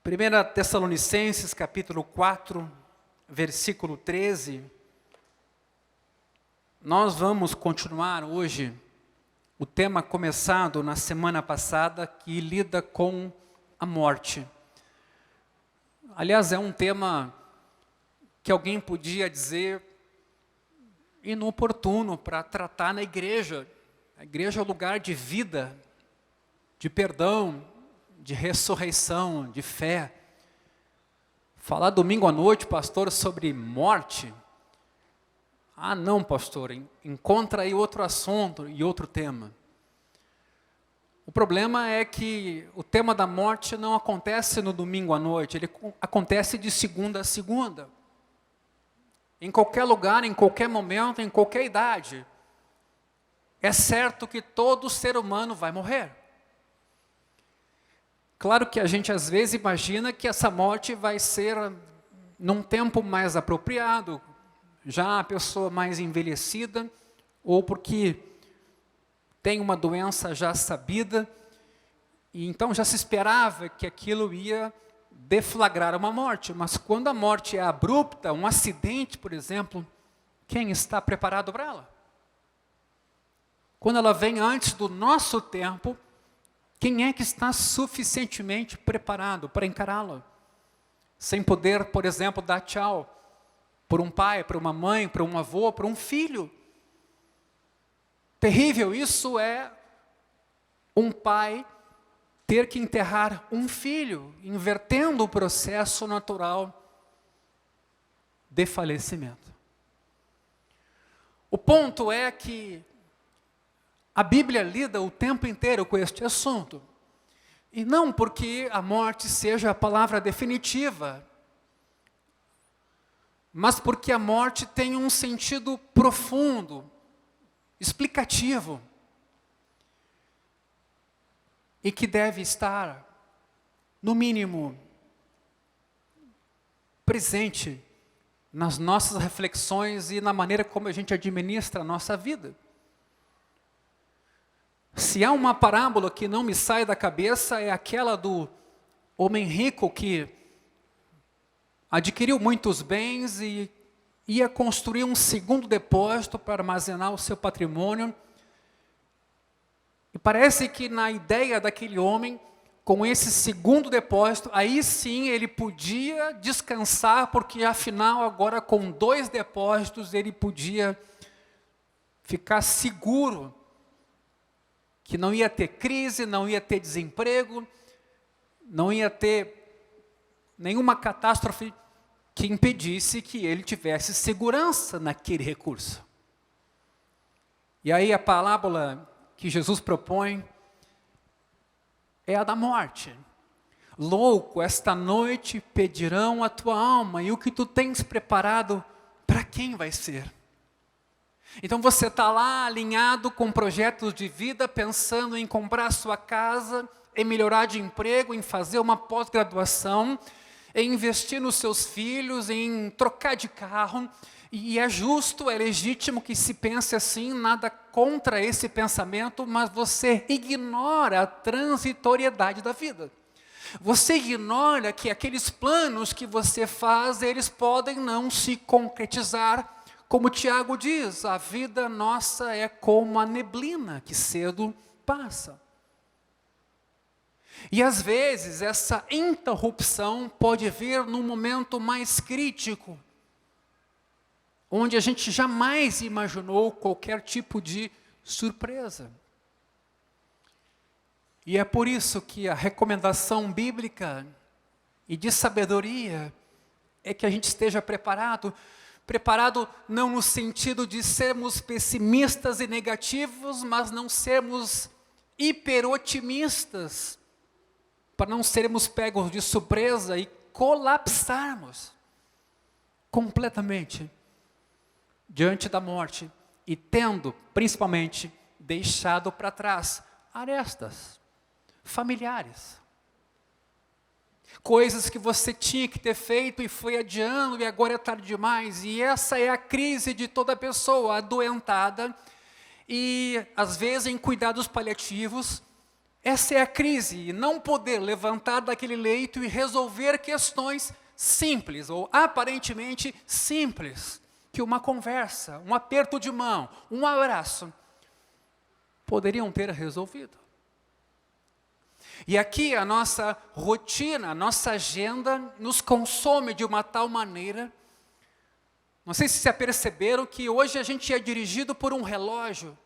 1 Tessalonicenses, capítulo 4, versículo 13. Nós vamos continuar hoje o tema começado na semana passada, que lida com a morte. Aliás, é um tema que alguém podia dizer inoportuno para tratar na igreja. A igreja é o lugar de vida, de perdão, de ressurreição, de fé. Falar domingo à noite, pastor, sobre morte? Ah, não, pastor, encontra aí outro assunto e outro tema. O problema é que o tema da morte não acontece no domingo à noite, ele acontece de segunda a segunda. Em qualquer lugar, em qualquer momento, em qualquer idade. É certo que todo ser humano vai morrer. Claro que a gente às vezes imagina que essa morte vai ser num tempo mais apropriado, já a pessoa mais envelhecida, ou porque tem uma doença já sabida, e então já se esperava que aquilo ia deflagrar uma morte. Mas quando a morte é abrupta, um acidente, por exemplo, quem está preparado para ela? Quando ela vem antes do nosso tempo, quem é que está suficientemente preparado para encará-la? Sem poder, por exemplo, dar tchau para um pai, para uma mãe, para um avô, para um filho. Terrível, isso é um pai ter que enterrar um filho, invertendo o processo natural de falecimento. O ponto é que a Bíblia lida o tempo inteiro com este assunto. E não porque a morte seja a palavra definitiva, mas porque a morte tem um sentido profundo, explicativo, e que deve estar, no mínimo, presente nas nossas reflexões e na maneira como a gente administra a nossa vida. Se há uma parábola que não me sai da cabeça, é aquela do homem rico que adquiriu muitos bens e ia construir um segundo depósito para armazenar o seu patrimônio. E parece que na ideia daquele homem, com esse segundo depósito, aí sim ele podia descansar, porque afinal agora com 2 depósitos ele podia ficar seguro que não ia ter crise, não ia ter desemprego, não ia ter nenhuma catástrofe que impedisse que ele tivesse segurança naquele recurso. E aí a parábola que Jesus propõe é a da morte. Louco, esta noite pedirão a tua alma, e o que tu tens preparado, para quem vai ser? Então você está lá alinhado com projetos de vida, pensando em comprar sua casa, em melhorar de emprego, em fazer uma pós-graduação, em investir nos seus filhos, em trocar de carro. E é justo, é legítimo que se pense assim, nada contra esse pensamento, mas você ignora a transitoriedade da vida. Você ignora que aqueles planos que você faz, eles podem não se concretizar. Como Tiago diz, a vida nossa é como a neblina que cedo passa. E às vezes essa interrupção pode vir num momento mais crítico, onde a gente jamais imaginou qualquer tipo de surpresa. E é por isso que a recomendação bíblica e de sabedoria é que a gente esteja preparado não no sentido de sermos pessimistas e negativos, mas não sermos hiperotimistas, para não sermos pegos de surpresa e colapsarmos completamente diante da morte e tendo, principalmente, deixado para trás arestas familiares. Coisas que você tinha que ter feito e foi adiando e agora é tarde demais. E essa é a crise de toda pessoa adoentada e, às vezes, em cuidados paliativos, Essa é a crise, não poder levantar daquele leito e resolver questões simples, ou aparentemente simples, que uma conversa, um aperto de mão, um abraço, poderiam ter resolvido. E aqui a nossa rotina, a nossa agenda nos consome de uma tal maneira. Não sei se perceberam que hoje a gente é dirigido por um relógio.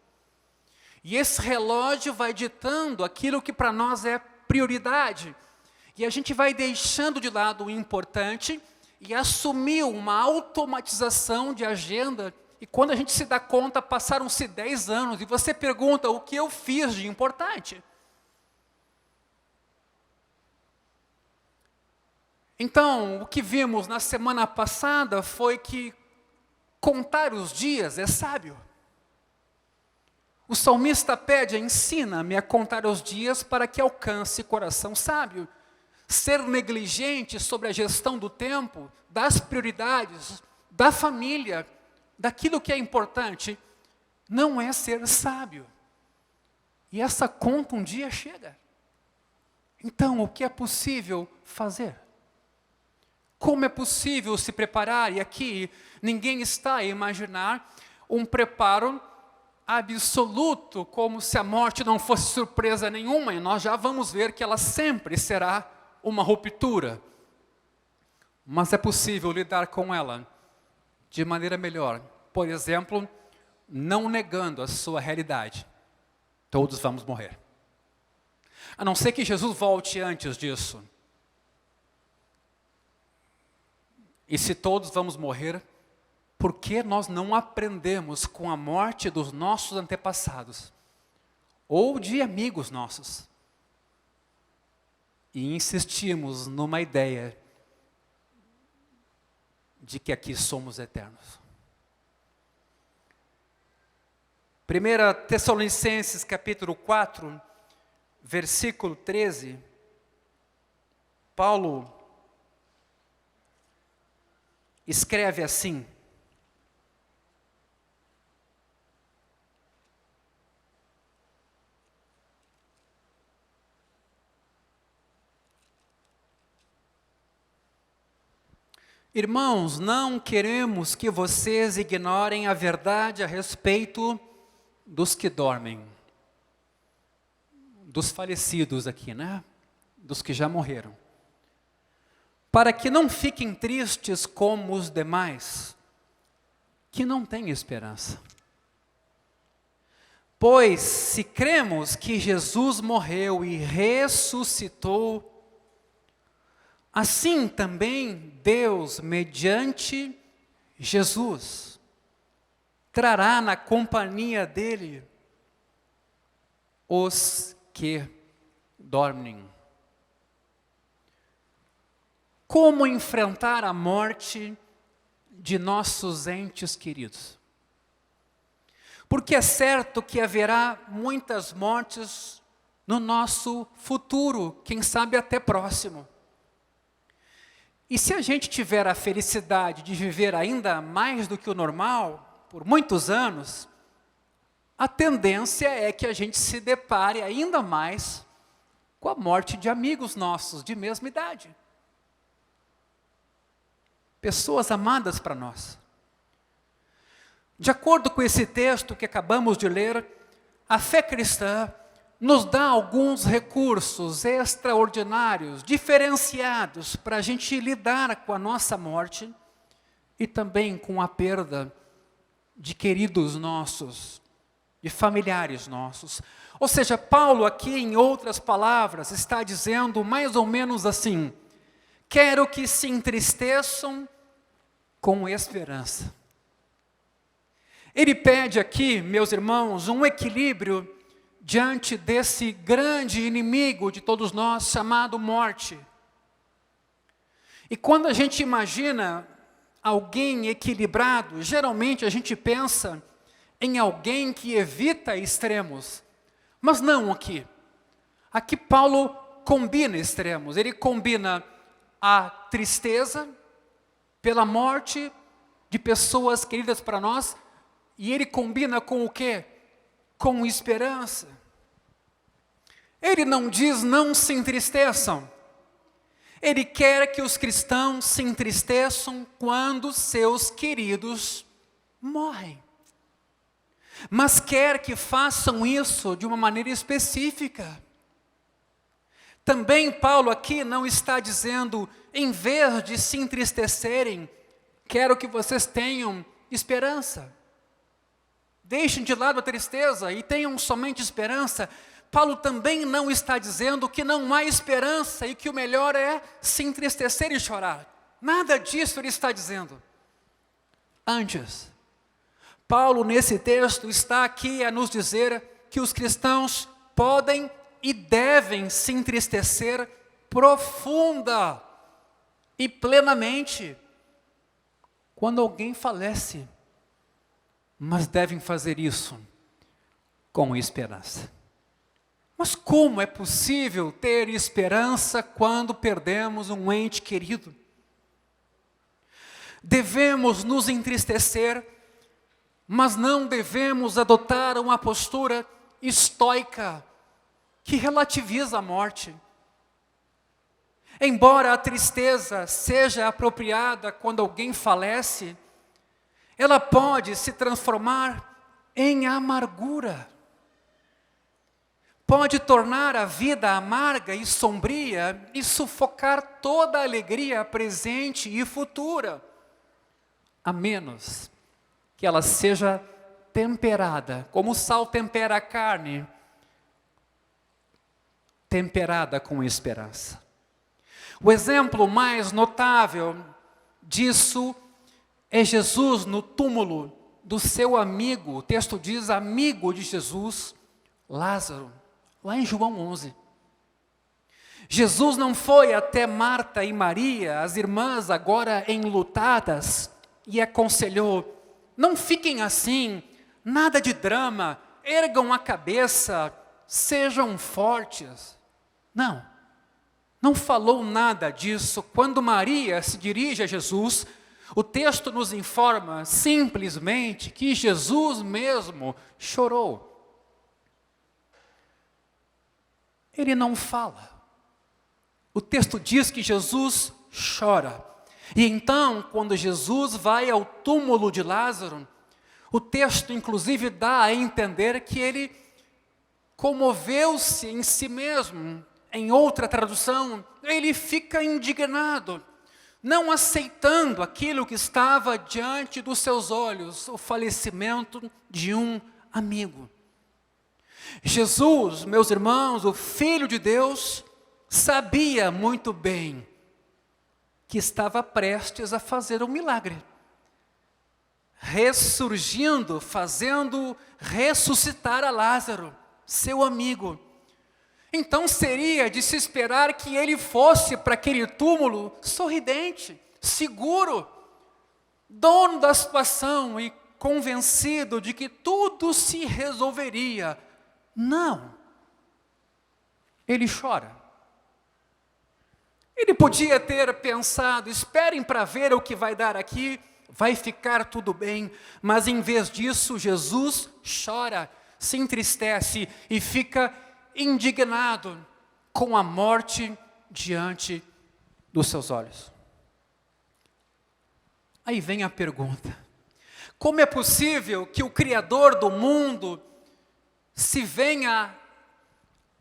E esse relógio vai ditando aquilo que para nós é prioridade. E a gente vai deixando de lado o importante e assumiu uma automatização de agenda. E quando a gente se dá conta, passaram-se 10 anos e você pergunta o que eu fiz de importante. Então, o que vimos na semana passada foi que contar os dias é sábio. O salmista pede, ensina-me a contar os dias para que alcance coração sábio. Ser negligente sobre a gestão do tempo, das prioridades, da família, daquilo que é importante, não é ser sábio. E essa conta um dia chega. Então, o que é possível fazer? Como é possível se preparar? E aqui, ninguém está a imaginar um preparo absoluto, como se a morte não fosse surpresa nenhuma, e nós já vamos ver que ela sempre será uma ruptura. Mas é possível lidar com ela de maneira melhor. Por exemplo, não negando a sua realidade. Todos vamos morrer. A não ser que Jesus volte antes disso. E se todos vamos morrer, por que nós não aprendemos com a morte dos nossos antepassados? Ou de amigos nossos? E insistimos numa ideia de que aqui somos eternos. 1 Tessalonicenses capítulo 4, versículo 13, Paulo escreve assim: irmãos, não queremos que vocês ignorem a verdade a respeito dos que dormem. Dos falecidos aqui, né? Dos que já morreram. Para que não fiquem tristes como os demais, que não têm esperança. Pois se cremos que Jesus morreu e ressuscitou, assim também Deus, mediante Jesus, trará na companhia dele os que dormem. Como enfrentar a morte de nossos entes queridos? Porque é certo que haverá muitas mortes no nosso futuro, quem sabe até próximo. E se a gente tiver a felicidade de viver ainda mais do que o normal, por muitos anos, a tendência é que a gente se depare ainda mais com a morte de amigos nossos de mesma idade. Pessoas amadas para nós. De acordo com esse texto que acabamos de ler, a fé cristã nos dá alguns recursos extraordinários, diferenciados, para a gente lidar com a nossa morte e também com a perda de queridos nossos, de familiares nossos. Ou seja, Paulo aqui, em outras palavras, está dizendo mais ou menos assim: quero que se entristeçam com esperança. Ele pede aqui, meus irmãos, um equilíbrio diante desse grande inimigo de todos nós, chamado morte. E quando a gente imagina alguém equilibrado, geralmente a gente pensa em alguém que evita extremos. Mas não aqui. Aqui Paulo combina extremos. Ele combina a tristeza pela morte de pessoas queridas para nós, e ele combina com o quê? Com esperança. Ele não diz não se entristeçam. Ele quer que os cristãos se entristeçam quando seus queridos morrem. Mas quer que façam isso de uma maneira específica. Também Paulo aqui não está dizendo, em vez de se entristecerem, quero que vocês tenham esperança. Deixem de lado a tristeza e tenham somente esperança. Paulo também não está dizendo que não há esperança e que o melhor é se entristecer e chorar. Nada disso ele está dizendo. Antes, Paulo nesse texto está aqui a nos dizer que os cristãos podem e devem se entristecer profunda e plenamente quando alguém falece, mas devem fazer isso com esperança. Mas como é possível ter esperança quando perdemos um ente querido? Devemos nos entristecer, mas não devemos adotar uma postura estoica que relativiza a morte. Embora a tristeza seja apropriada quando alguém falece, ela pode se transformar em amargura. Pode tornar a vida amarga e sombria e sufocar toda a alegria presente e futura, a menos que ela seja temperada, como o sal tempera a carne, temperada com esperança. O exemplo mais notável disso é Jesus no túmulo do seu amigo, o texto diz amigo de Jesus, Lázaro, lá em João 11. Jesus não foi até Marta e Maria, as irmãs agora enlutadas, e aconselhou, não fiquem assim, nada de drama, ergam a cabeça, sejam fortes. Não falou nada disso. Quando Maria se dirige a Jesus, o texto nos informa simplesmente que Jesus mesmo chorou. Ele não fala. O texto diz que Jesus chora. E então, quando Jesus vai ao túmulo de Lázaro, o texto inclusive dá a entender que ele comoveu-se em si mesmo. Em outra tradução, ele fica indignado, não aceitando aquilo que estava diante dos seus olhos, o falecimento de um amigo. Jesus, meus irmãos, o Filho de Deus, sabia muito bem que estava prestes a fazer um milagre, ressurgindo, fazendo ressuscitar a Lázaro, seu amigo. Então seria de se esperar que ele fosse para aquele túmulo sorridente, seguro, dono da situação e convencido de que tudo se resolveria. Não. Ele chora. Ele podia ter pensado, esperem para ver o que vai dar aqui, vai ficar tudo bem. Mas em vez disso, Jesus chora, se entristece e fica indignado com a morte diante dos seus olhos. Aí vem a pergunta: como é possível que o Criador do mundo se venha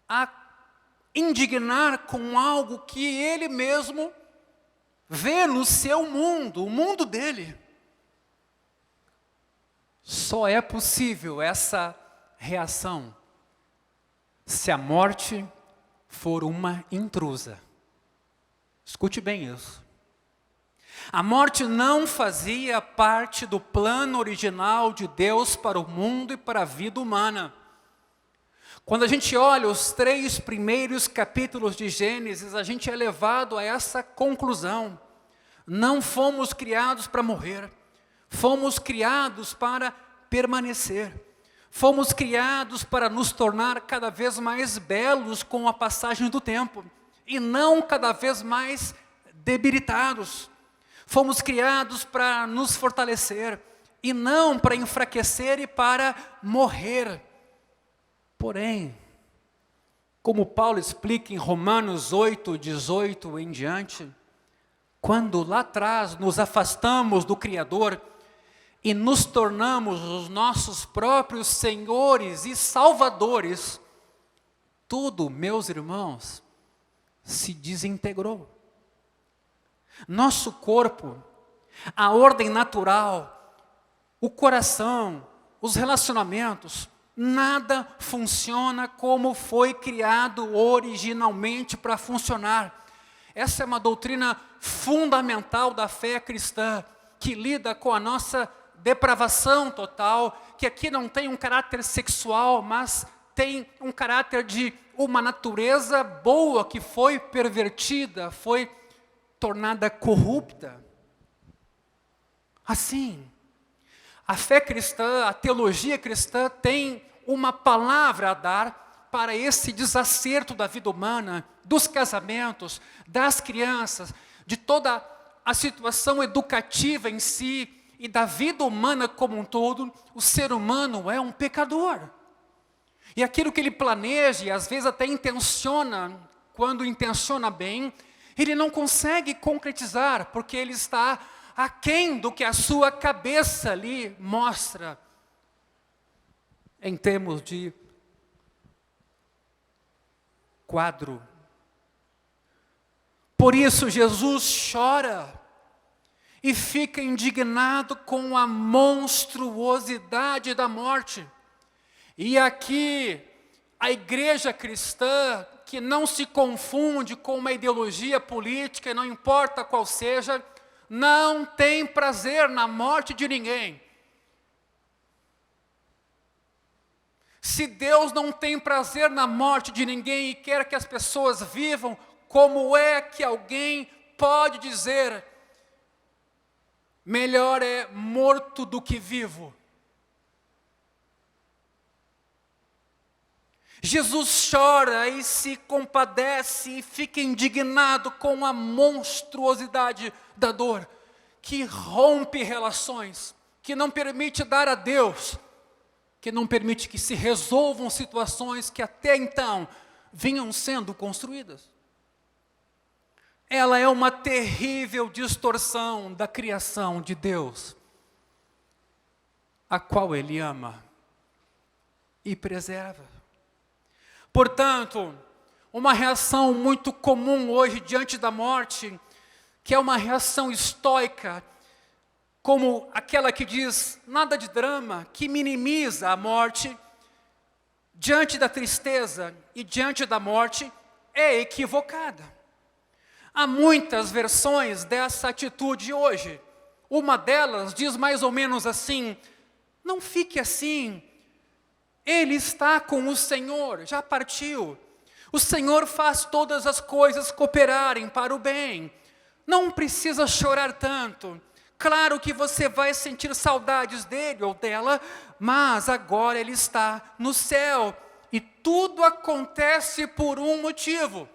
a indignar com algo que Ele mesmo vê no seu mundo, o mundo dele? Só é possível essa reação se a morte for uma intrusa. Escute bem isso. A morte não fazia parte do plano original de Deus para o mundo e para a vida humana. Quando a gente olha os 3 primeiros capítulos de Gênesis, a gente é levado a essa conclusão. Não fomos criados para morrer, fomos criados para permanecer. Fomos criados para nos tornar cada vez mais belos com a passagem do tempo e não cada vez mais debilitados. Fomos criados para nos fortalecer e não para enfraquecer e para morrer. Porém, Como Paulo explica em Romanos 8, 18 em diante, quando lá atrás nos afastamos do Criador e nos tornamos os nossos próprios senhores e salvadores, tudo, meus irmãos, se desintegrou. Nosso corpo, a ordem natural, o coração, os relacionamentos, nada funciona como foi criado originalmente para funcionar. Essa é uma doutrina fundamental da fé cristã, que lida com a nossa depravação total, que aqui não tem um caráter sexual, mas tem um caráter de uma natureza boa que foi pervertida, foi tornada corrupta. Assim, a fé cristã, a teologia cristã tem uma palavra a dar para esse desacerto da vida humana, dos casamentos, das crianças, de toda a situação educativa em si e da vida humana como um todo. O ser humano é um pecador. E aquilo que ele planeja, e às vezes até intenciona, quando intenciona bem, ele não consegue concretizar, porque ele está aquém do que a sua cabeça lhe mostra, em termos de quadro. Por isso Jesus chora e fica indignado com a monstruosidade da morte. E aqui, a igreja cristã, que não se confunde com uma ideologia política, não importa qual seja, não tem prazer na morte de ninguém. Se Deus não tem prazer na morte de ninguém e quer que as pessoas vivam, como é que alguém pode dizer, melhor é morto do que vivo? Jesus chora e se compadece e fica indignado com a monstruosidade da dor, que rompe relações, que não permite dar a Deus, que não permite que se resolvam situações que até então vinham sendo construídas. Ela é uma terrível distorção da criação de Deus, a qual Ele ama e preserva. Portanto, uma reação muito comum hoje diante da morte, que é uma reação estoica, como aquela que diz, nada de drama, que minimiza a morte, diante da tristeza e diante da morte, é equivocada. Há muitas versões dessa atitude hoje. Uma delas diz mais ou menos assim, não fique assim, Ele está com o Senhor, já partiu. O Senhor faz todas as coisas cooperarem para o bem. Não precisa chorar tanto. Claro que você vai sentir saudades dele ou dela, mas agora ele está no céu. E tudo acontece por um motivo.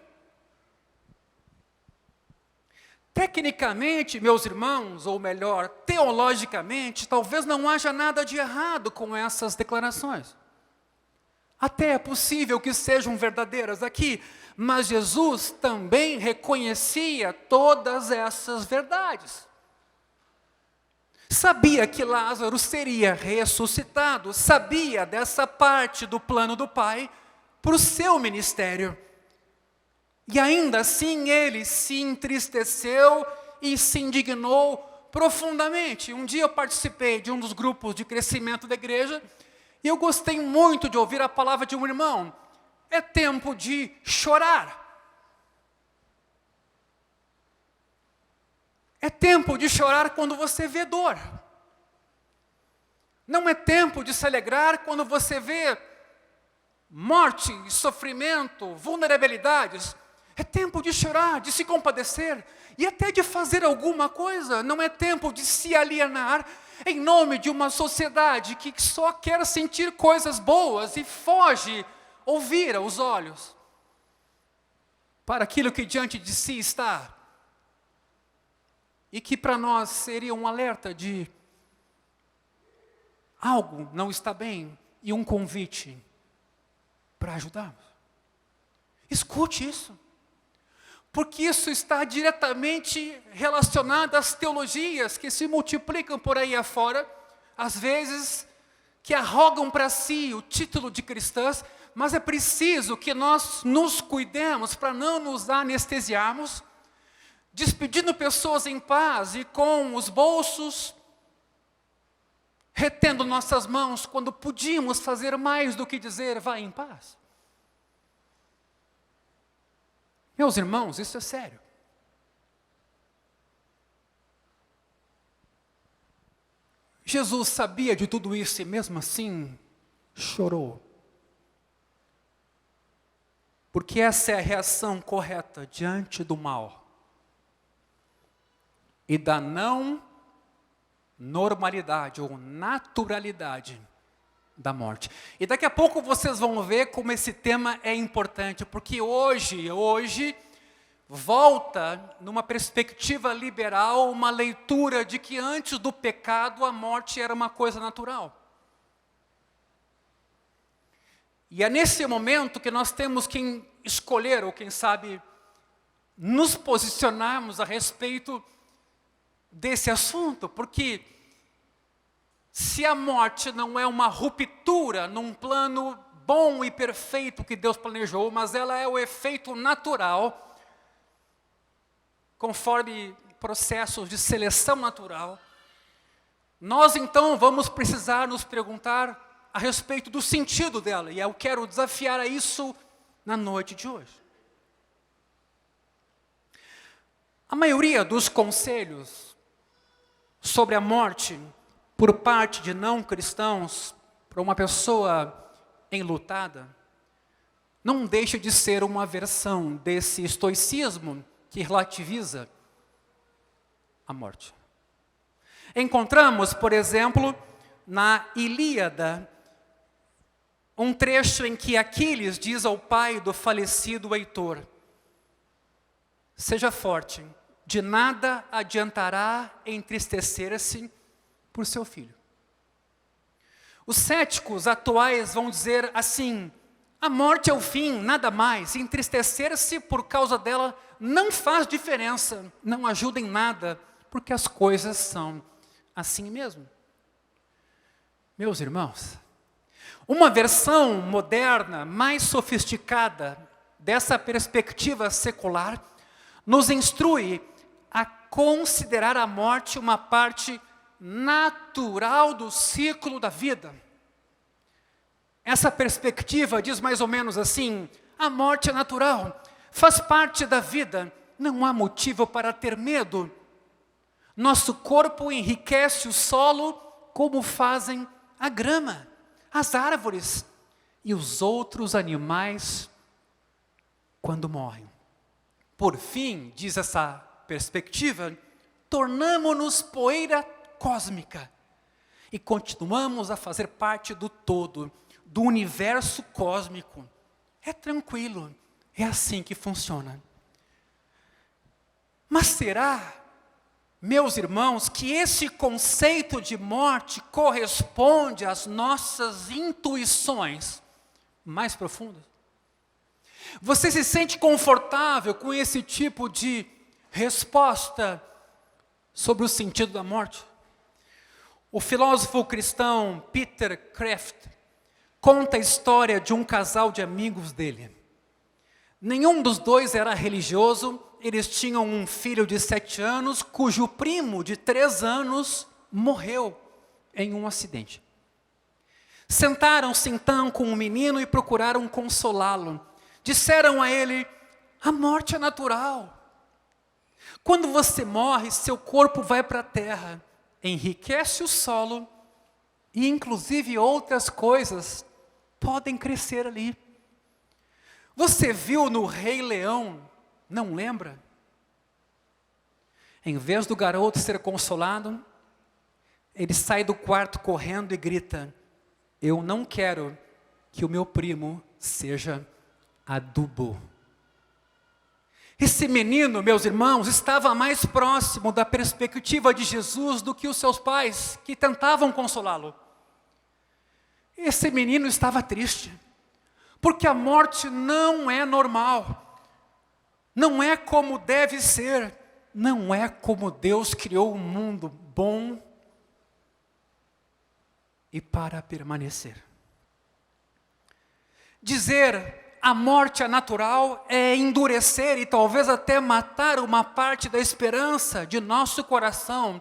Tecnicamente, meus irmãos, ou melhor, teologicamente, talvez não haja nada de errado com essas declarações. Até é possível que sejam verdadeiras aqui, mas Jesus também reconhecia todas essas verdades. Sabia que Lázaro seria ressuscitado, sabia dessa parte do plano do Pai para o seu ministério. E ainda assim ele se entristeceu e se indignou profundamente. Um dia eu participei de um dos grupos de crescimento da igreja, e eu gostei muito de ouvir a palavra de um irmão. É tempo de chorar. É tempo de chorar quando você vê dor. Não é tempo de se alegrar quando você vê morte, sofrimento, vulnerabilidades. É tempo de chorar, de se compadecer e até de fazer alguma coisa. Não é tempo de se alienar em nome de uma sociedade que só quer sentir coisas boas e foge ou vira os olhos para aquilo que diante de si está. E que para nós seria um alerta de algo não está bem e um convite para ajudarmos. Escute isso. Porque isso está diretamente relacionado às teologias que se multiplicam por aí afora, às vezes que arrogam para si o título de cristãs, mas é preciso que nós nos cuidemos para não nos anestesiarmos, despedindo pessoas em paz e com os bolsos retendo nossas mãos, quando podíamos fazer mais do que dizer, vá em paz. Meus irmãos, isso é sério. Jesus sabia de tudo isso e mesmo assim chorou. Porque essa é a reação correta diante do mal e da não normalidade ou naturalidade da morte. E daqui a pouco vocês vão ver como esse tema é importante, porque hoje volta numa perspectiva liberal uma leitura de que antes do pecado a morte era uma coisa natural. E é nesse momento que nós temos que escolher, ou quem sabe, nos posicionarmos a respeito desse assunto, porque se a morte não é uma ruptura num plano bom e perfeito que Deus planejou, mas ela é o efeito natural, conforme processos de seleção natural, nós então vamos precisar nos perguntar a respeito do sentido dela, e eu quero desafiar a isso na noite de hoje. A maioria dos conselhos sobre a morte por parte de não cristãos para uma pessoa enlutada não deixa de ser uma versão desse estoicismo que relativiza a morte. Encontramos, por exemplo, na Ilíada, um trecho em que Aquiles diz ao pai do falecido Heitor: seja forte, de nada adiantará entristecer-se por seu filho. Os céticos atuais vão dizer assim: a morte é o fim, nada mais, entristecer-se por causa dela não faz diferença, não ajuda em nada, porque as coisas são assim mesmo. Meus irmãos, uma versão moderna, mais sofisticada dessa perspectiva secular, nos instrui a considerar a morte uma parte natural do ciclo da vida. Essa perspectiva diz mais ou menos assim: a morte é natural, faz parte da vida, não há motivo para ter medo. Nosso corpo enriquece o solo como fazem a grama, as árvores e os outros animais quando morrem. Por fim, diz essa perspectiva, tornamo-nos poeira cósmica e continuamos a fazer parte do todo, do universo cósmico. É tranquilo, é assim que funciona. Mas será, meus irmãos, que esse conceito de morte corresponde às nossas intuições mais profundas? Você se sente confortável com esse tipo de resposta sobre o sentido da morte? O filósofo cristão Peter Kreeft conta a história de um casal de amigos dele. Nenhum dos dois era religioso, eles tinham um filho de 7 anos, cujo primo de 3 anos morreu em um acidente. Sentaram-se então com o menino e procuraram consolá-lo. Disseram a ele: a morte é natural. Quando você morre, seu corpo vai para a terra, enriquece o solo e inclusive outras coisas podem crescer ali. Você viu no Rei Leão, não lembra? Em vez do garoto ser consolado, ele sai do quarto correndo e grita: eu não quero que o meu primo seja adubo. Esse menino, meus irmãos, estava mais próximo da perspectiva de Jesus do que os seus pais, que tentavam consolá-lo. Esse menino estava triste, Porque a morte não é normal. Não é como deve ser. Não é como Deus criou o mundo bom e para permanecer. Dizer a morte é natural é endurecer e talvez até matar uma parte da esperança de nosso coração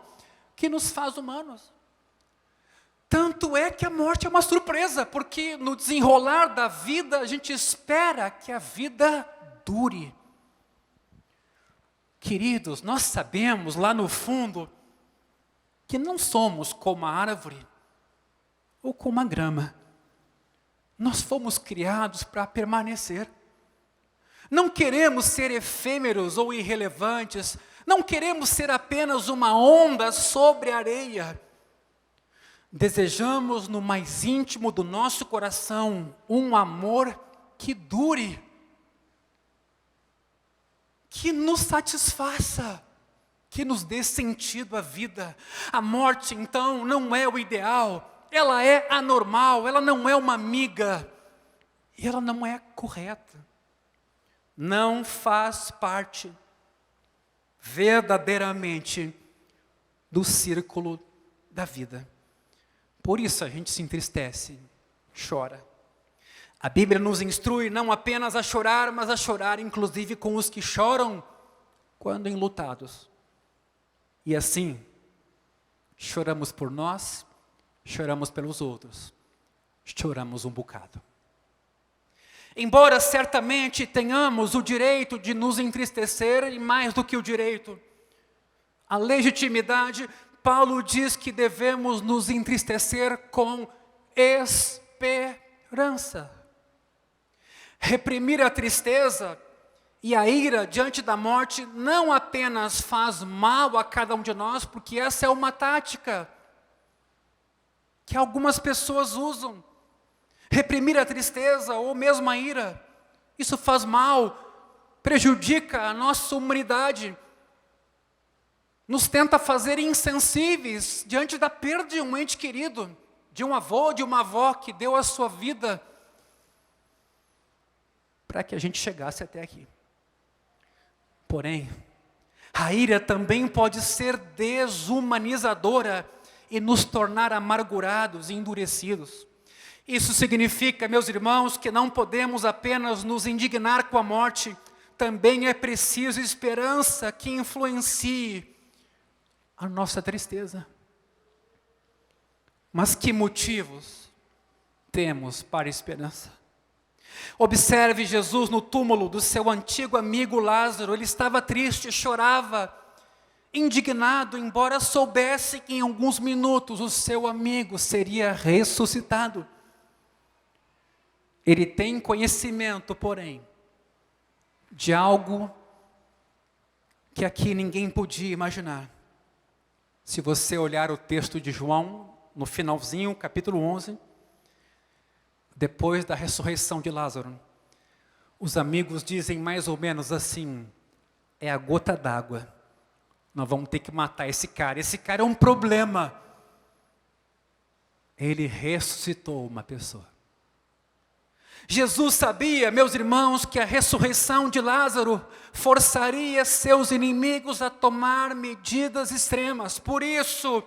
que nos faz humanos. Tanto é que a morte é uma surpresa, porque no desenrolar da vida a gente espera que a vida dure. Queridos, nós sabemos lá no fundo que não somos como a árvore ou como a grama. Nós fomos criados para permanecer. Não queremos ser efêmeros ou irrelevantes. Não queremos ser apenas uma onda sobre a areia. Desejamos no mais íntimo do nosso coração um amor que dure, que nos satisfaça, que nos dê sentido à vida. A morte, então, não é o ideal, ela é anormal, ela não é uma amiga, e ela não é correta. Não faz parte verdadeiramente do círculo da vida. Por isso a gente se entristece, chora. A Bíblia nos instrui não apenas a chorar, mas a chorar inclusive com os que choram quando enlutados. E assim, choramos por nós, choramos pelos outros, choramos um bocado. Embora certamente tenhamos o direito de nos entristecer, e mais do que o direito, a legitimidade, Paulo diz que devemos nos entristecer com esperança. Reprimir a tristeza e a ira diante da morte não apenas faz mal a cada um de nós, porque essa é uma tática que algumas pessoas usam. Reprimir a tristeza ou mesmo a ira, isso faz mal, prejudica a nossa humanidade, nos tenta fazer insensíveis diante da perda de um ente querido, de um avô, de uma avó que deu a sua vida para que a gente chegasse até aqui. Porém, a ira também pode ser desumanizadora e nos tornar amargurados e endurecidos. Isso significa, meus irmãos, que não podemos apenas nos indignar com a morte, também é preciso esperança que influencie a nossa tristeza. Mas que motivos temos para a esperança? Observe Jesus no túmulo do seu antigo amigo Lázaro. Ele estava triste, chorava, indignado, embora soubesse que em alguns minutos o seu amigo seria ressuscitado. Ele tem conhecimento, porém, de algo que aqui ninguém podia imaginar. Se você olhar o texto de João, no finalzinho, capítulo 11, depois da ressurreição de Lázaro, os amigos dizem mais ou menos assim: é a gota d'água, nós vamos ter que matar esse cara é um problema. Ele ressuscitou uma pessoa. Jesus sabia, meus irmãos, que a ressurreição de Lázaro forçaria seus inimigos a tomar medidas extremas. Por isso,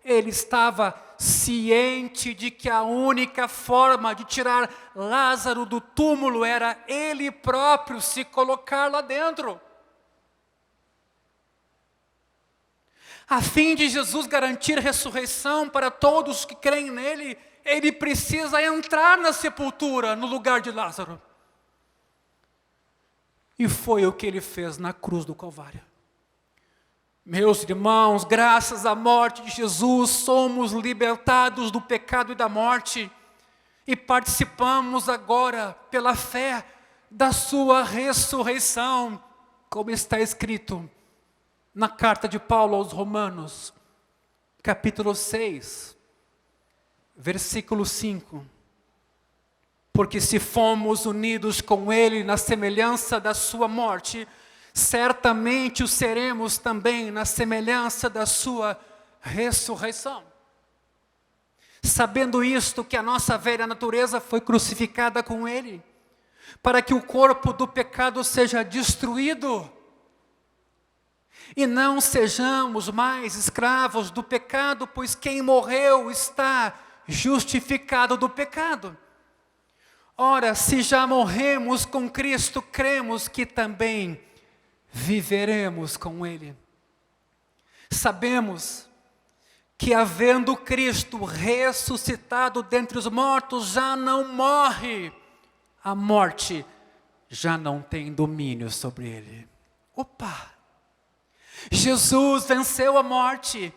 ele estava ciente de que a única forma de tirar Lázaro do túmulo era ele próprio se colocar lá dentro. A fim de Jesus garantir ressurreição para todos que creem nele, ele precisa entrar na sepultura, no lugar de Lázaro. E foi o que ele fez na cruz do Calvário. Meus irmãos, graças à morte de Jesus, somos libertados do pecado e da morte, e participamos agora, pela fé, da sua ressurreição, como está escrito na carta de Paulo aos Romanos, capítulo 6, versículo 5. Porque se fomos unidos com ele na semelhança da sua morte, certamente o seremos também na semelhança da sua ressurreição. Sabendo isto, que a nossa velha natureza foi crucificada com ele, para que o corpo do pecado seja destruído e não sejamos mais escravos do pecado, pois quem morreu está justificado do pecado. Ora, se já morremos com Cristo, cremos que também viveremos com Ele. Sabemos que, havendo Cristo ressuscitado dentre os mortos, já não morre. A morte já não tem domínio sobre Ele. Opa! Jesus venceu a morte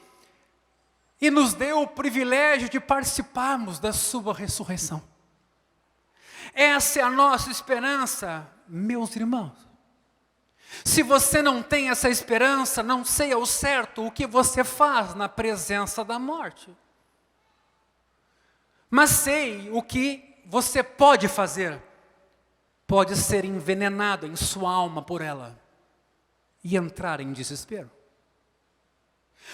e nos deu o privilégio de participarmos da sua ressurreição. Essa é a nossa esperança, meus irmãos. Se você não tem essa esperança, não sei ao certo o que você faz na presença da morte. Mas sei o que você pode fazer. Pode ser envenenado em sua alma por ela e entrar em desespero.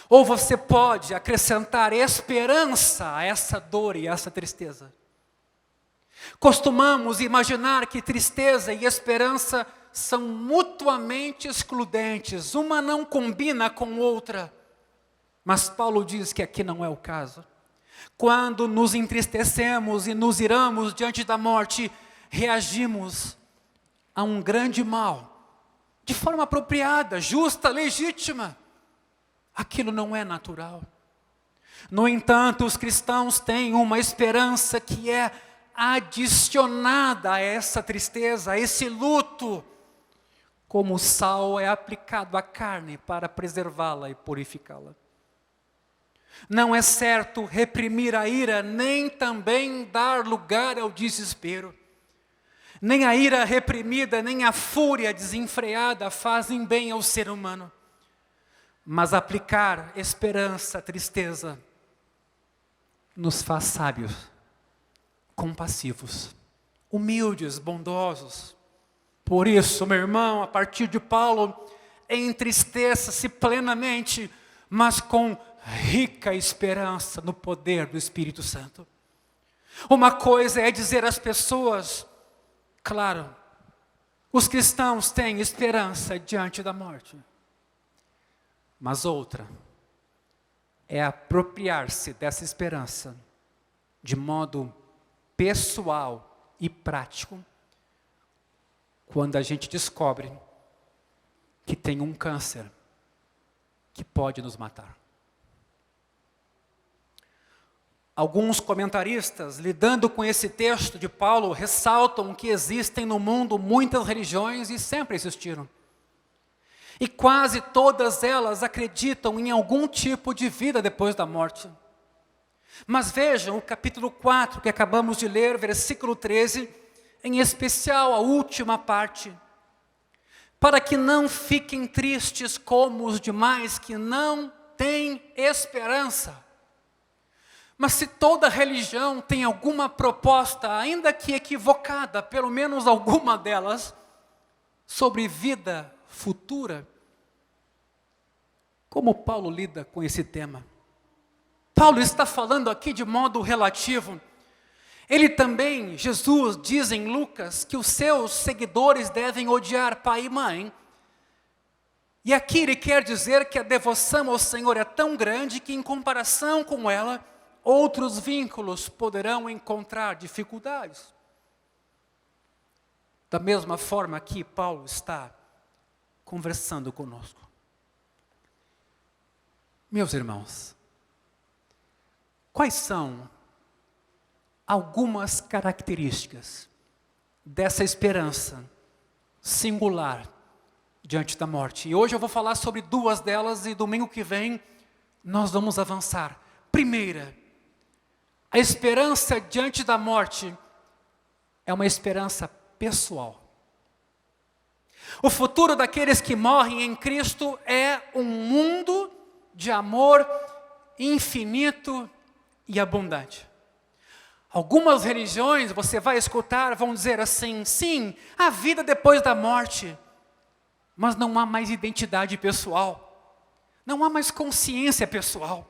Ou você pode acrescentar esperança a essa dor e a essa tristeza. Costumamos imaginar que tristeza e esperança são mutuamente excludentes, uma não combina com outra. Mas Paulo diz que aqui não é o caso. Quando nos entristecemos e nos iramos diante da morte, reagimos a um grande mal, de forma apropriada, justa, legítima. Aquilo não é natural. No entanto, os cristãos têm uma esperança que é adicionada a essa tristeza, a esse luto, como o sal é aplicado à carne para preservá-la e purificá-la. Não é certo reprimir a ira, nem também dar lugar ao desespero. Nem a ira reprimida, nem a fúria desenfreada fazem bem ao ser humano. Mas aplicar esperança à tristeza nos faz sábios, compassivos, humildes, bondosos. Por isso, meu irmão, a partir de Paulo, entristeça-se plenamente, mas com rica esperança no poder do Espírito Santo. Uma coisa é dizer às pessoas, claro, os cristãos têm esperança diante da morte. Mas outra é apropriar-se dessa esperança de modo pessoal e prático, quando a gente descobre que tem um câncer que pode nos matar. Alguns comentaristas, lidando com esse texto de Paulo, ressaltam que existem no mundo muitas religiões e sempre existiram. E quase todas elas acreditam em algum tipo de vida depois da morte. Mas vejam o capítulo 4 que acabamos de ler, versículo 13, em especial a última parte. Para que não fiquem tristes como os demais que não têm esperança. Mas se toda religião tem alguma proposta, ainda que equivocada, pelo menos alguma delas, sobre vida futura, como Paulo lida com esse tema? Paulo está falando aqui de modo relativo. Ele também, Jesus, diz em Lucas que os seus seguidores devem odiar pai e mãe. E aqui ele quer dizer que a devoção ao Senhor é tão grande que, em comparação com ela, outros vínculos poderão encontrar dificuldades. Da mesma forma que Paulo está conversando conosco. Meus irmãos, quais são algumas características dessa esperança singular diante da morte? E hoje eu vou falar sobre duas delas e domingo que vem nós vamos avançar. Primeira, a esperança diante da morte é uma esperança pessoal. O futuro daqueles que morrem em Cristo é um mundo de amor infinito e abundante. Algumas religiões, você vai escutar, vão dizer assim, sim, há vida depois da morte, mas não há mais identidade pessoal, não há mais consciência pessoal.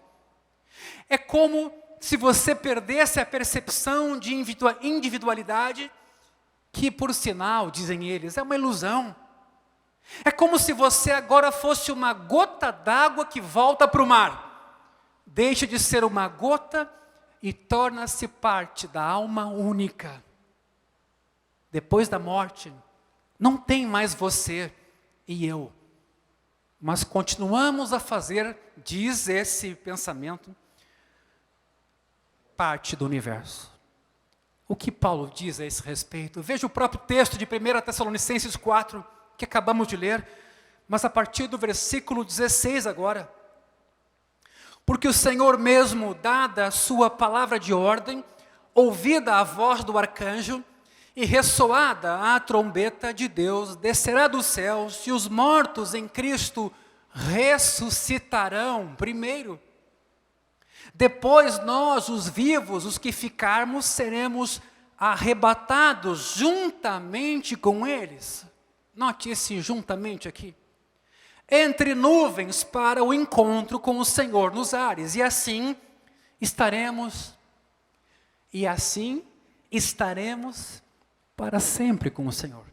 É como se você perdesse a percepção de individualidade que por sinal, dizem eles, é uma ilusão. É como se você agora fosse uma gota d'água que volta para o mar. Deixa de ser uma gota e torna-se parte da alma única. Depois da morte, não tem mais você e eu. Mas continuamos a fazer, diz esse pensamento, parte do universo. O que Paulo diz a esse respeito? Veja o próprio texto de 1 Tessalonicenses 4, que acabamos de ler, mas a partir do versículo 16 agora. Porque o Senhor mesmo, dada a sua palavra de ordem, ouvida a voz do arcanjo, e ressoada a trombeta de Deus, descerá dos céus, e os mortos em Cristo ressuscitarão primeiro. Depois nós, os vivos, os que ficarmos, seremos arrebatados juntamente com eles. Note esse juntamente aqui. Entre nuvens para o encontro com o Senhor nos ares. E assim estaremos para sempre com o Senhor.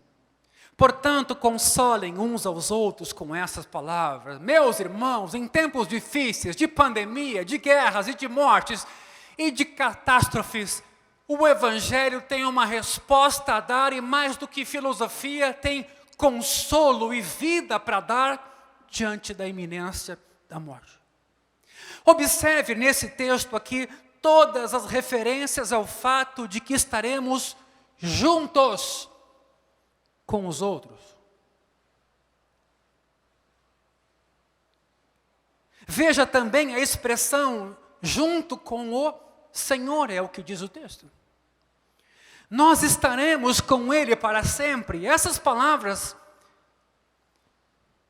Portanto, consolem uns aos outros com essas palavras. Meus irmãos, em tempos difíceis, de pandemia, de guerras e de mortes e de catástrofes, o Evangelho tem uma resposta a dar e mais do que filosofia, tem consolo e vida para dar diante da iminência da morte. Observe nesse texto aqui todas as referências ao fato de que estaremos juntos com os outros. Veja também a expressão junto com o Senhor, é o que diz o texto. Nós estaremos com Ele para sempre. Essas palavras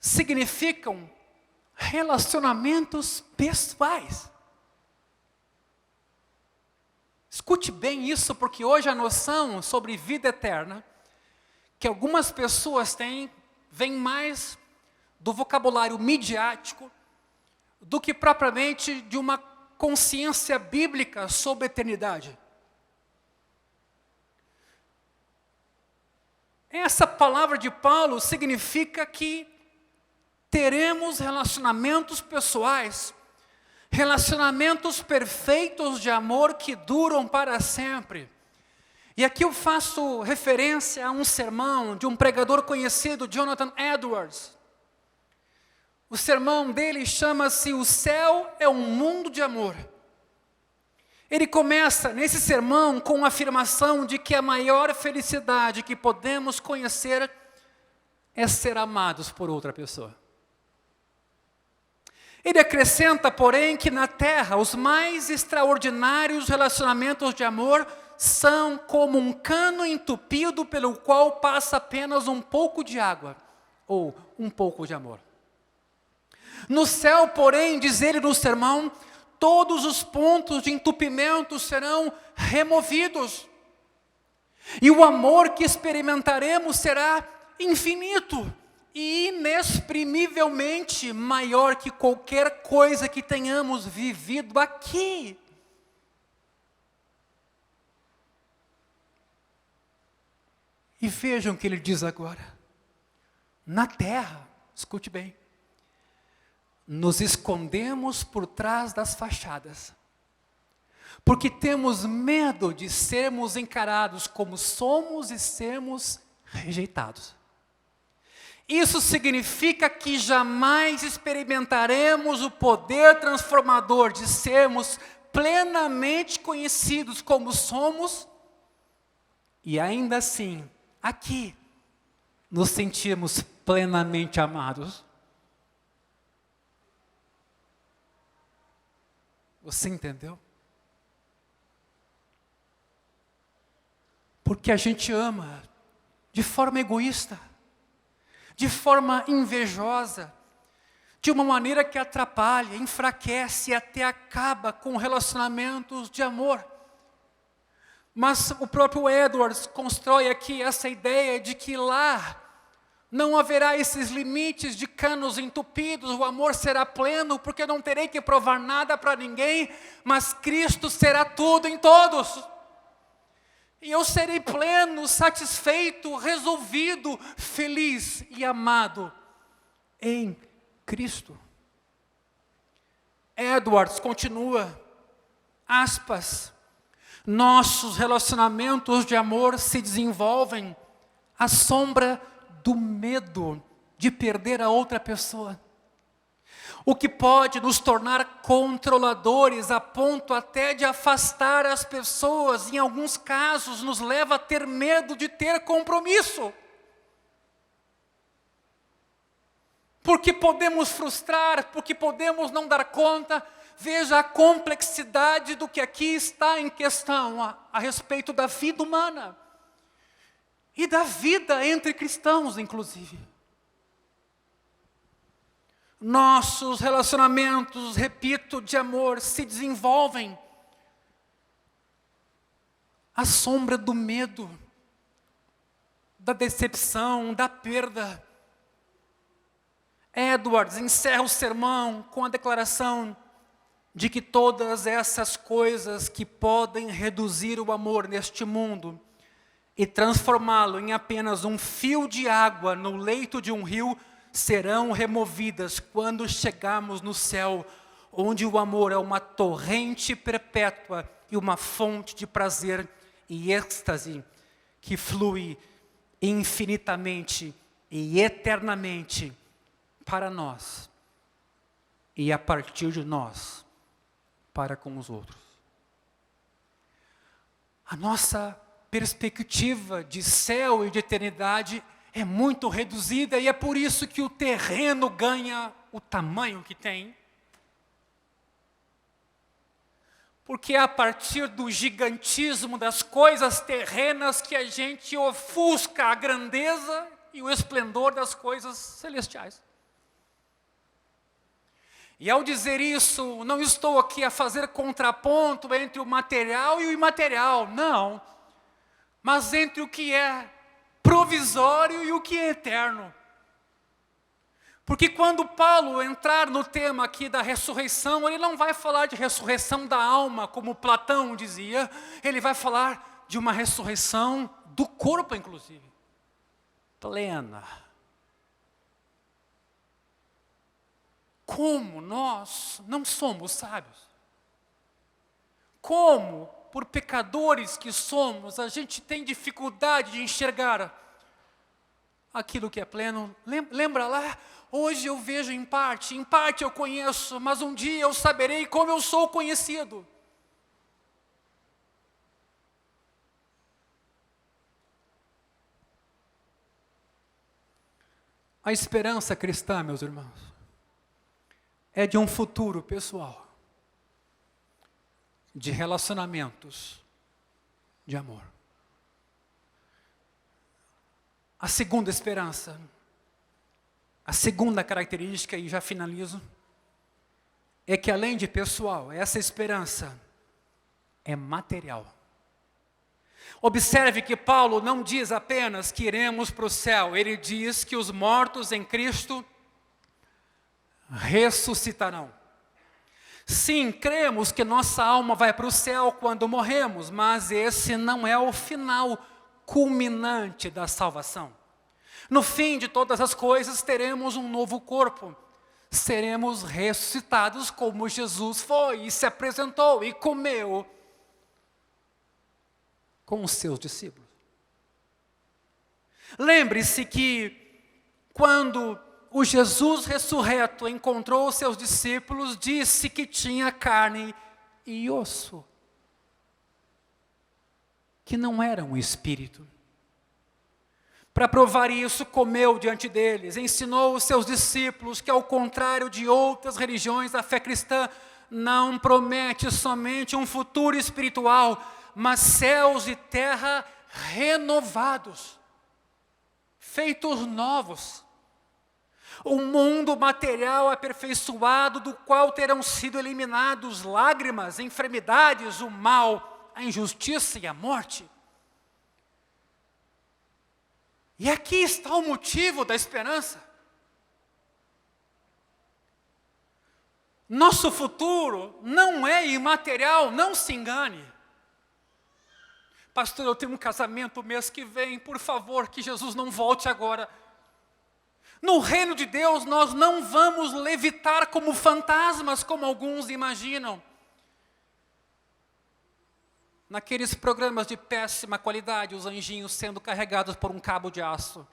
significam relacionamentos pessoais. Escute bem isso, porque hoje a noção sobre vida eterna que algumas pessoas têm vem mais do vocabulário midiático do que propriamente de uma consciência bíblica sobre a eternidade. Essa palavra de Paulo significa que teremos relacionamentos pessoais, relacionamentos perfeitos de amor que duram para sempre. E aqui eu faço referência a um sermão de um pregador conhecido, Jonathan Edwards. O sermão dele chama-se O Céu é um Mundo de Amor. Ele começa nesse sermão com a afirmação de que a maior felicidade que podemos conhecer é ser amados por outra pessoa. Ele acrescenta, porém, que na terra os mais extraordinários relacionamentos de amor são como um cano entupido pelo qual passa apenas um pouco de água, ou um pouco de amor. No céu, porém, diz ele no sermão, todos os pontos de entupimento serão removidos. E o amor que experimentaremos será infinito e inexprimivelmente maior que qualquer coisa que tenhamos vivido aqui. E vejam o que ele diz agora. Na terra, escute bem, nos escondemos por trás das fachadas, porque temos medo de sermos encarados como somos e sermos rejeitados. Isso significa que jamais experimentaremos o poder transformador de sermos plenamente conhecidos como somos e ainda assim, aqui, nos sentimos plenamente amados. Você entendeu? Porque a gente ama de forma egoísta, de forma invejosa, de uma maneira que atrapalha, enfraquece e até acaba com relacionamentos de amor. Mas o próprio Edwards constrói aqui essa ideia de que lá não haverá esses limites de canos entupidos, o amor será pleno, porque não terei que provar nada para ninguém, mas Cristo será tudo em todos. E eu serei pleno, satisfeito, resolvido, feliz e amado em Cristo. Edwards continua, aspas, nossos relacionamentos de amor se desenvolvem à sombra do medo de perder a outra pessoa. O que pode nos tornar controladores a ponto até de afastar as pessoas, em alguns casos nos leva a ter medo de ter compromisso. Porque podemos frustrar, porque podemos não dar conta. Veja a complexidade do que aqui está em questão a respeito da vida humana. E da vida entre cristãos, inclusive. Nossos relacionamentos, repito, de amor se desenvolvem à sombra do medo, da decepção, da perda. Edwards encerra o sermão com a declaração de que todas essas coisas que podem reduzir o amor neste mundo e transformá-lo em apenas um fio de água no leito de um rio, serão removidas quando chegarmos no céu, onde o amor é uma torrente perpétua e uma fonte de prazer e êxtase que flui infinitamente e eternamente para nós e a partir de nós para com os outros. A nossa perspectiva de céu e de eternidade é muito reduzida e é por isso que o terreno ganha o tamanho que tem. Porque é a partir do gigantismo das coisas terrenas que a gente ofusca a grandeza e o esplendor das coisas celestiais. E ao dizer isso, não estou aqui a fazer contraponto entre o material e o imaterial, não. Mas entre o que é provisório e o que é eterno. Porque quando Paulo entrar no tema aqui da ressurreição, ele não vai falar de ressurreição da alma, como Platão dizia, ele vai falar de uma ressurreição do corpo, inclusive, plena. Como nós não somos sábios? Como, por pecadores que somos, a gente tem dificuldade de enxergar aquilo que é pleno? Lembra lá? Hoje eu vejo em parte eu conheço, mas um dia eu saberei como eu sou conhecido. A esperança cristã, meus irmãos, é de um futuro pessoal, de relacionamentos, de amor. A segunda esperança, a segunda característica, e já finalizo, é que além de pessoal, essa esperança é material. Observe que Paulo não diz apenas que iremos para o céu, ele diz que os mortos em Cristo ressuscitarão. Sim, cremos que nossa alma vai para o céu quando morremos, mas esse não é o final culminante da salvação. No fim de todas as coisas, teremos um novo corpo. Seremos ressuscitados como Jesus foi e se apresentou e comeu com os seus discípulos. Lembre-se que quando o Jesus ressurreto encontrou os seus discípulos, disse que tinha carne e osso, que não era um espírito. Para provar isso, comeu diante deles, ensinou os seus discípulos que, ao contrário de outras religiões, a fé cristã não promete somente um futuro espiritual, mas céus e terra renovados, feitos novos. Um mundo material aperfeiçoado, do qual terão sido eliminados lágrimas, enfermidades, o mal, a injustiça e a morte. E aqui está o motivo da esperança. Nosso futuro não é imaterial, não se engane. Pastor, eu tenho um casamento mês que vem, por favor, que Jesus não volte agora. No reino de Deus, nós não vamos levitar como fantasmas, como alguns imaginam. Naqueles programas de péssima qualidade, os anjinhos sendo carregados por um cabo de aço.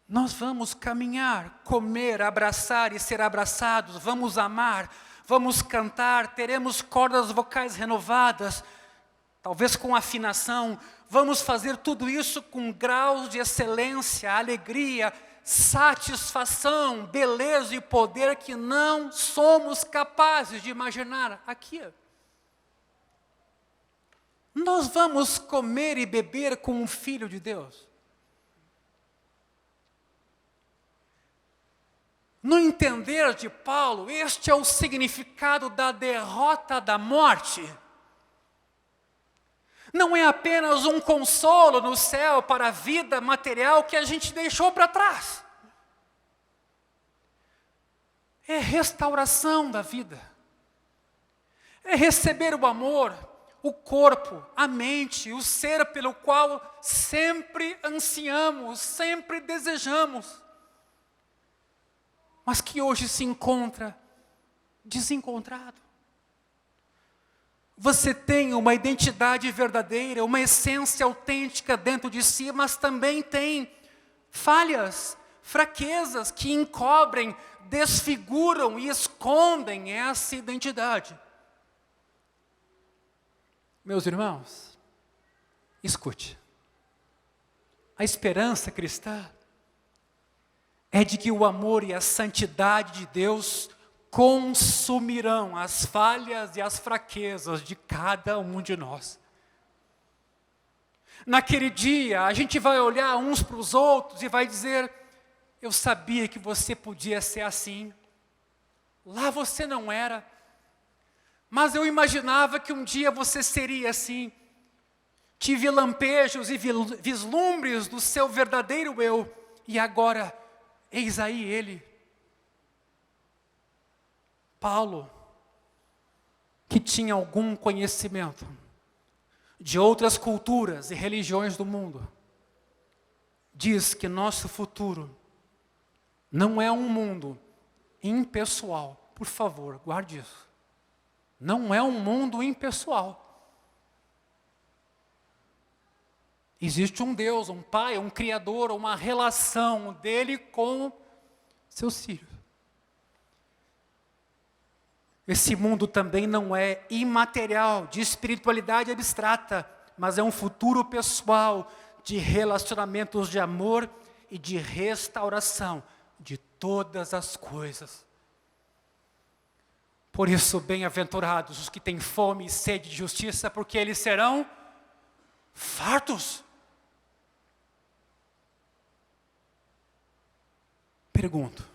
Nós vamos caminhar, comer, abraçar e ser abraçados, vamos amar, vamos cantar, teremos cordas vocais renovadas, talvez com afinação, vamos fazer tudo isso com graus de excelência, alegria, satisfação, beleza e poder que não somos capazes de imaginar aqui. Nós vamos comer e beber com o Filho de Deus. No entender de Paulo, este é o significado da derrota da morte. Não é apenas um consolo no céu para a vida material que a gente deixou para trás. É restauração da vida. É receber o amor, o corpo, a mente, o ser pelo qual sempre ansiamos, sempre desejamos, mas que hoje se encontra desencontrado. Você tem uma identidade verdadeira, uma essência autêntica dentro de si, mas também tem falhas, fraquezas que encobrem, desfiguram e escondem essa identidade. Meus irmãos, escute. A esperança cristã é de que o amor e a santidade de Deus consumirão as falhas e as fraquezas de cada um de nós. Naquele dia, a gente vai olhar uns para os outros e vai dizer: eu sabia que você podia ser assim. Lá você não era. Mas eu imaginava que um dia você seria assim. Tive lampejos e vislumbres do seu verdadeiro eu. E agora, eis aí ele. Paulo, que tinha algum conhecimento de outras culturas e religiões do mundo, diz que nosso futuro não é um mundo impessoal. Por favor, guarde isso. Não é um mundo impessoal. Existe um Deus, um Pai, um Criador, uma relação dele com seus filhos. Esse mundo também não é imaterial, de espiritualidade abstrata, mas é um futuro pessoal de relacionamentos de amor e de restauração de todas as coisas. Por isso, bem-aventurados os que têm fome e sede de justiça, porque eles serão fartos. Pergunto: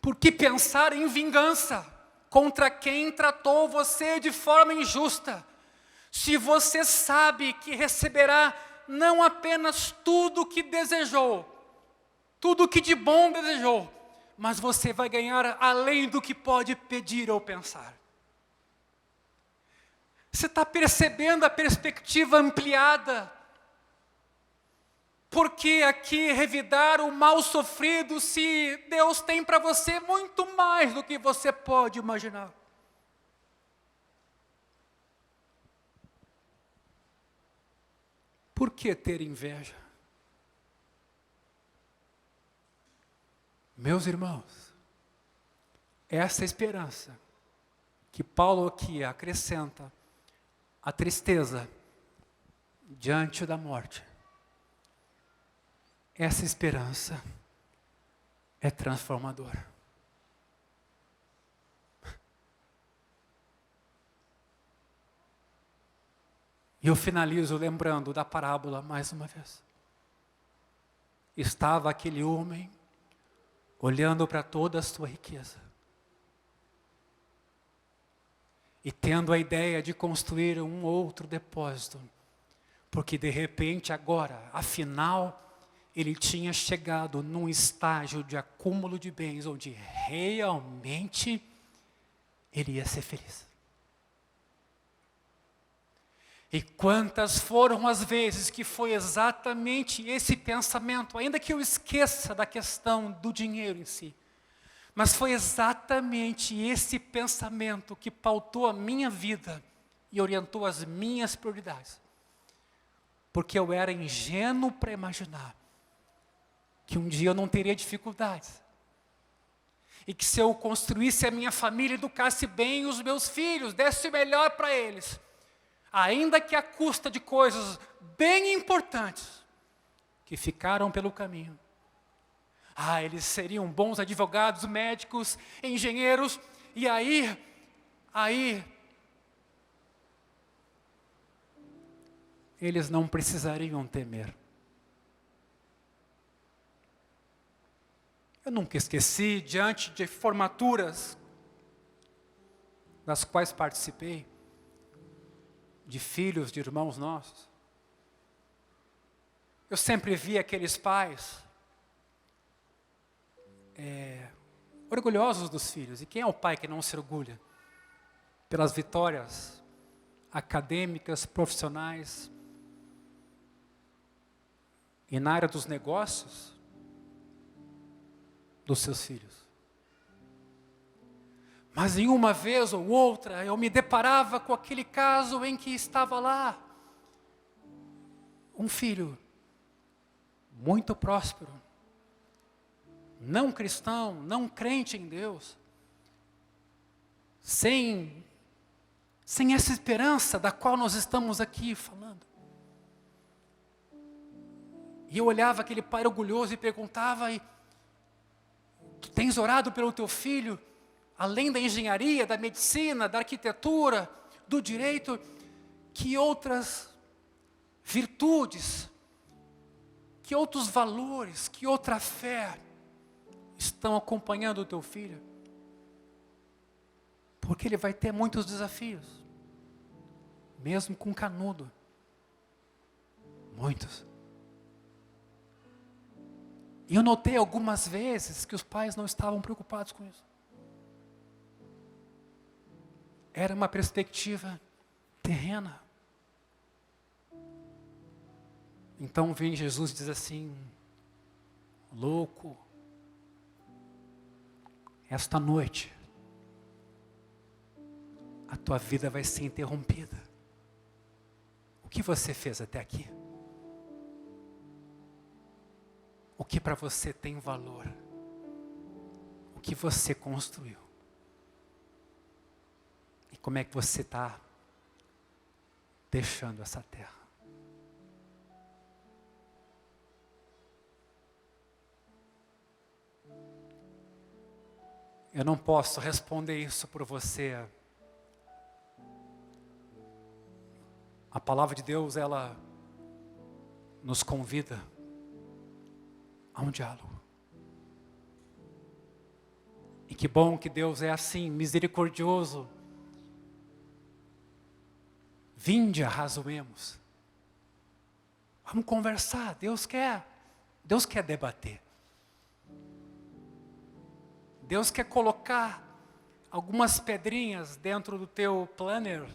por que pensar em vingança contra quem tratou você de forma injusta, se você sabe que receberá não apenas tudo o que desejou, tudo o que de bom desejou, mas você vai ganhar além do que pode pedir ou pensar? Você está percebendo a perspectiva ampliada? Por que aqui revidar o mal sofrido se Deus tem para você muito mais do que você pode imaginar? Por que ter inveja? Meus irmãos, essa esperança que Paulo aqui acrescenta a tristeza diante da morte, essa esperança é transformadora. E eu finalizo lembrando da parábola mais uma vez. Estava aquele homem olhando para toda a sua riqueza e tendo a ideia de construir um outro depósito, porque de repente agora, afinal, ele tinha chegado num estágio de acúmulo de bens, onde realmente ele ia ser feliz. E quantas foram as vezes que foi exatamente esse pensamento, ainda que eu esqueça da questão do dinheiro em si, mas foi exatamente esse pensamento que pautou a minha vida e orientou as minhas prioridades. Porque eu era ingênuo para imaginar que um dia eu não teria dificuldades. E que se eu construísse a minha família, educasse bem os meus filhos, desse o melhor para eles, ainda que à custa de coisas bem importantes que ficaram pelo caminho. Eles seriam bons advogados, médicos, engenheiros, e aí, eles não precisariam temer. Eu nunca esqueci, diante de formaturas das quais participei, de filhos, de irmãos nossos, eu sempre vi aqueles pais orgulhosos dos filhos. E quem é o pai que não se orgulha pelas vitórias acadêmicas, profissionais e na área dos negócios dos seus filhos? Mas em uma vez ou outra, eu me deparava com aquele caso em que estava lá um filho muito próspero, não cristão, não crente em Deus, sem essa esperança da qual nós estamos aqui falando. E eu olhava aquele pai orgulhoso e perguntava: tu tens orado pelo teu filho? Além da engenharia, da medicina, da arquitetura, do direito, que outras virtudes, que outros valores, que outra fé estão acompanhando o teu filho? Porque ele vai ter muitos desafios, mesmo com canudo. Muitos. E eu notei algumas vezes que os pais não estavam preocupados com isso. Era uma perspectiva terrena. Então vem Jesus e diz assim: louco, esta noite a tua vida vai ser interrompida. O que você fez até aqui? O que para você tem valor? O que você construiu? E como é que você está deixando essa terra? Eu não posso responder isso por você. A palavra de Deus, ela nos convida a um diálogo. E que bom que Deus é assim, misericordioso. Vinde, arrazoemos. Vamos conversar. Deus quer debater. Deus quer colocar algumas pedrinhas dentro do teu planner.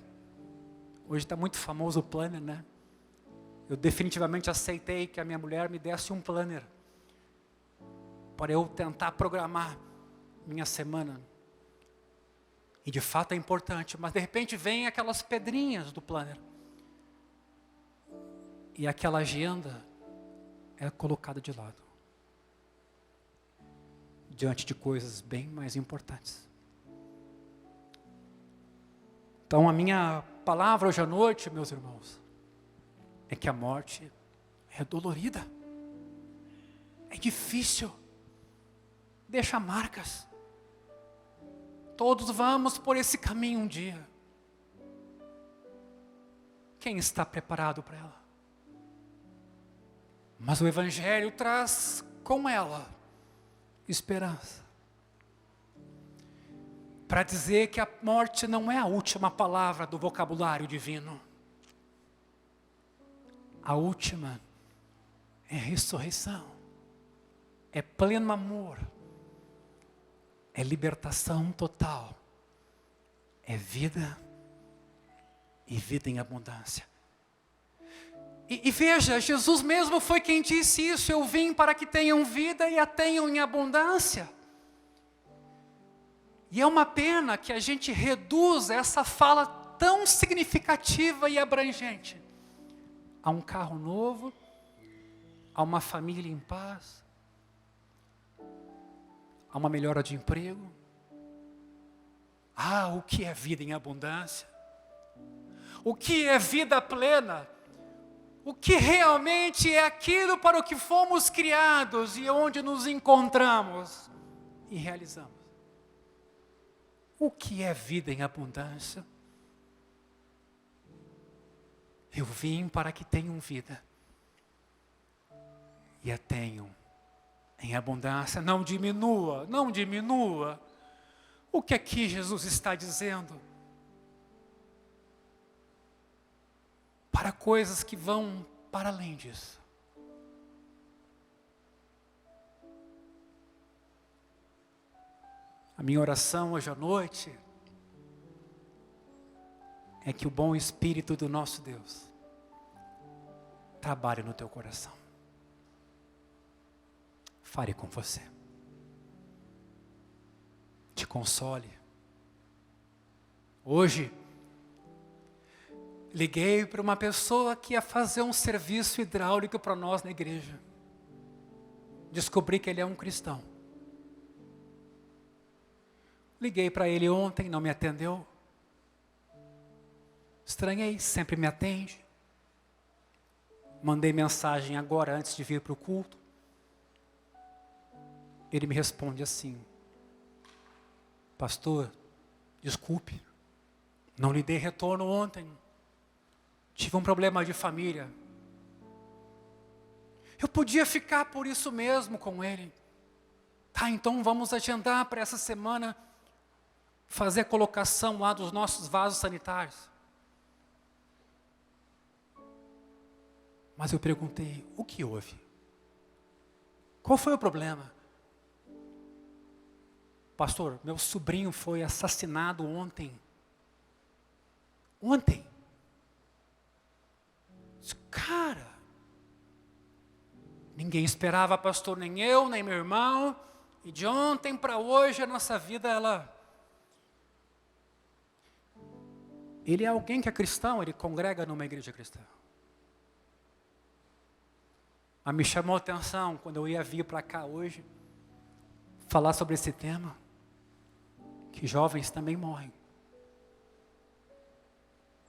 Hoje está muito famoso o planner, né? Eu definitivamente aceitei que a minha mulher me desse um planner para eu tentar programar minha semana. E de fato é importante, mas de repente vem aquelas pedrinhas do planner. E aquela agenda é colocada de lado, diante de coisas bem mais importantes. Então a minha palavra hoje à noite, meus irmãos, é que a morte é dolorida, é difícil, deixa marcas. Todos vamos por esse caminho um dia. Quem está preparado para ela? Mas o Evangelho traz com ela esperança. Para dizer que a morte não é a última palavra do vocabulário divino. A última é ressurreição. É pleno amor. É libertação total. É vida e vida em abundância. E veja, Jesus mesmo foi quem disse isso: eu vim para que tenham vida e a tenham em abundância. E é uma pena que a gente reduza essa fala tão significativa e abrangente a um carro novo, a uma família em paz, a uma melhora de emprego. Ah, o que é vida em abundância? O que é vida plena? O que realmente é aquilo para o que fomos criados e onde nos encontramos e realizamos? O que é vida em abundância? Eu vim para que tenham vida e a tenham em abundância. Não diminua, não diminua. O que aqui Jesus está dizendo? Para coisas que vão para além disso. A minha oração hoje à noite é que o bom Espírito do nosso Deus trabalhe no teu coração. Fale com você. Te console. Hoje, liguei para uma pessoa que ia fazer um serviço hidráulico para nós na igreja. Descobri que ele é um cristão. Liguei para ele ontem, não me atendeu. Estranhei, sempre me atende. Mandei mensagem agora, antes de vir para o culto. Ele me responde assim: pastor, desculpe, não lhe dei retorno ontem. Tive um problema de família. Eu podia ficar por isso mesmo com ele. Tá, então vamos agendar para essa semana fazer a colocação lá dos nossos vasos sanitários. Mas eu perguntei: o que houve? Qual foi o problema? Pastor, meu sobrinho foi assassinado ontem. Ontem. Cara, ninguém esperava, pastor, nem eu, nem meu irmão. E de ontem para hoje a nossa vida, Ele é alguém que é cristão, ele congrega numa igreja cristã. Mas me chamou a atenção quando eu ia vir para cá hoje falar sobre esse tema, que jovens também morrem,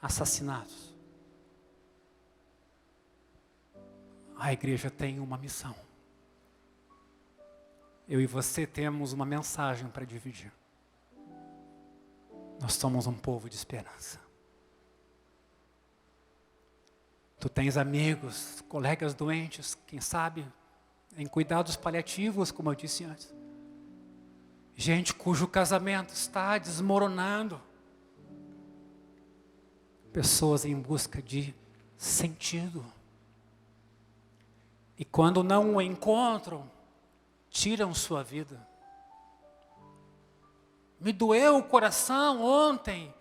assassinados. A igreja tem uma missão. Eu e você temos uma mensagem para dividir. Nós somos um povo de esperança. Tu tens amigos, colegas doentes, quem sabe, em cuidados paliativos, como eu disse antes. Gente cujo casamento está desmoronando. Pessoas em busca de sentido. E quando não o encontram, tiram sua vida. Me doeu o coração ontem,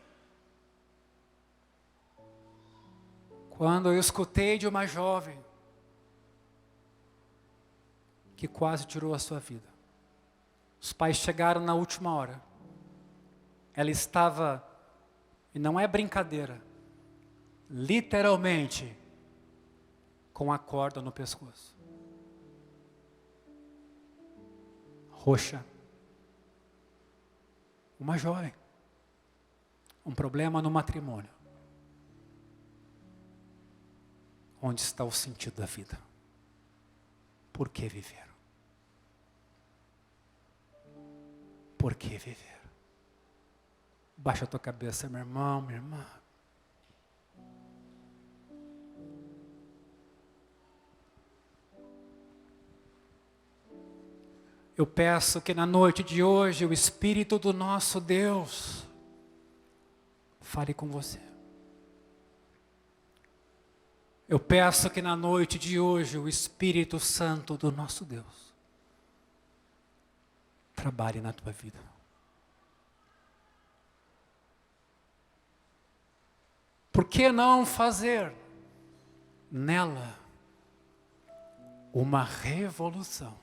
quando eu escutei de uma jovem que quase tirou a sua vida. Os pais chegaram na última hora. Ela estava, e não é brincadeira, literalmente com a corda no pescoço. Roxa. Uma jovem. Um problema no matrimônio. Onde está o sentido da vida? Por que viver? Por que viver? Baixa a tua cabeça, meu irmão, minha irmã. Eu peço que na noite de hoje o Espírito do nosso Deus fale com você. Eu peço que na noite de hoje o Espírito Santo do nosso Deus trabalhe na tua vida. Por que não fazer nela uma revolução.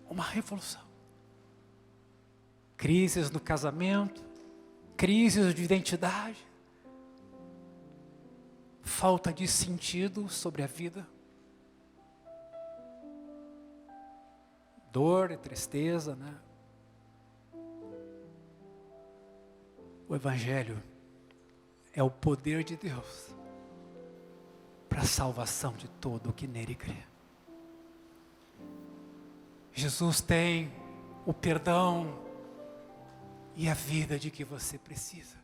Uma revolução. Crises no casamento, crises de identidade, falta de sentido sobre a vida, dor e tristeza, né? O Evangelho é o poder de Deus para a salvação de todo o que nele crê. Jesus tem o perdão e a vida de que você precisa.